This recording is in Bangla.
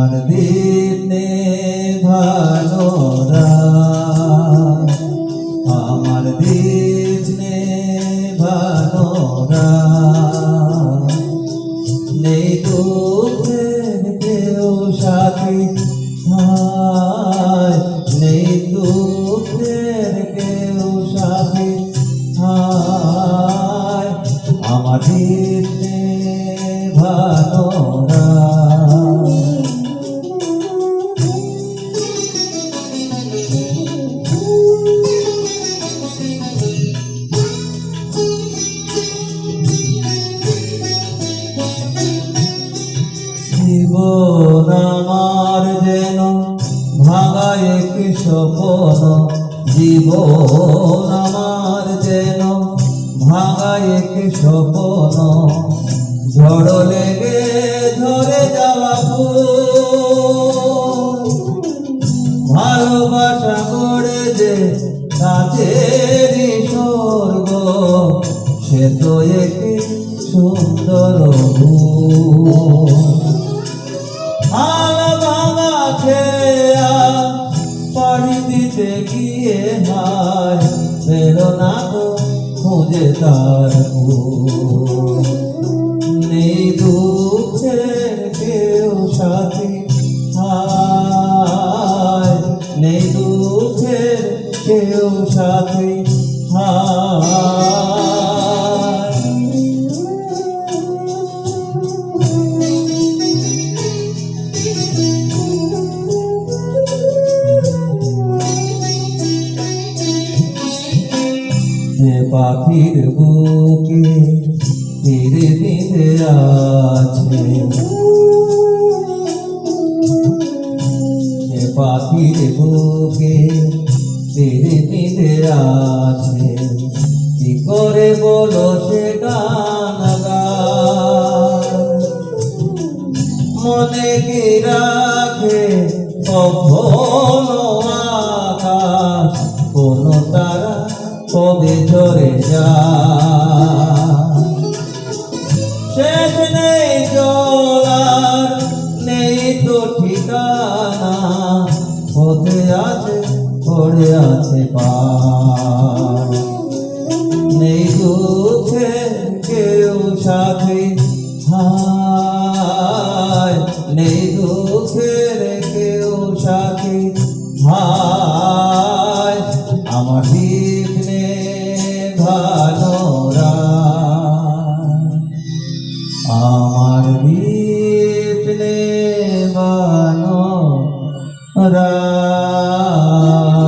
আমার দীপ নেভানো রাত, আমার দীপ নেভানো রাত, নেই দুঃখের কেউ সাথী, হায় নেই দুঃখের কেউ সাথী, হায় আমার দীপ নেভানো রাত। জীবন আমার যেন ভাঙা এক স্বপ্ন, জীবন আমার যেন ভাঙা এক স্বপ্ন, ঝড় লেগে ধরে যাওয়া ফুল, ভালোবাসা করে যে কাছেরই স্বর্গ, সে তো একটি সুন্দর ভুল। আলা ভাঙা খেয়া পাড়ি দিতে গিয়ে হায় পেলো না তো খুঁজে তার ফুল। নেই দুঃখের কেউ সাথী, হায় নেই দুঃখের কেউ সাথী, হায় যে পাখির বুকে ধীরে ধীরে আছে, যে পাখির বুকে ধীরে ধীরে আছে, কি করে বলো সে গান গায়, মনে কি রাখে কখনো আকাশ, কোন তারা কবে ঝরে যায়, শেষ নেই চলার নেই তো ঠিকানা, পথে আছে পড়ে আছে পার, নেই দুঃখের কেউ সাথী, হায় নেই দুঃখের কেউ সাথী, হায় আমার দীপ নেভানো রাত, আমার দীপ নেভানো রাত।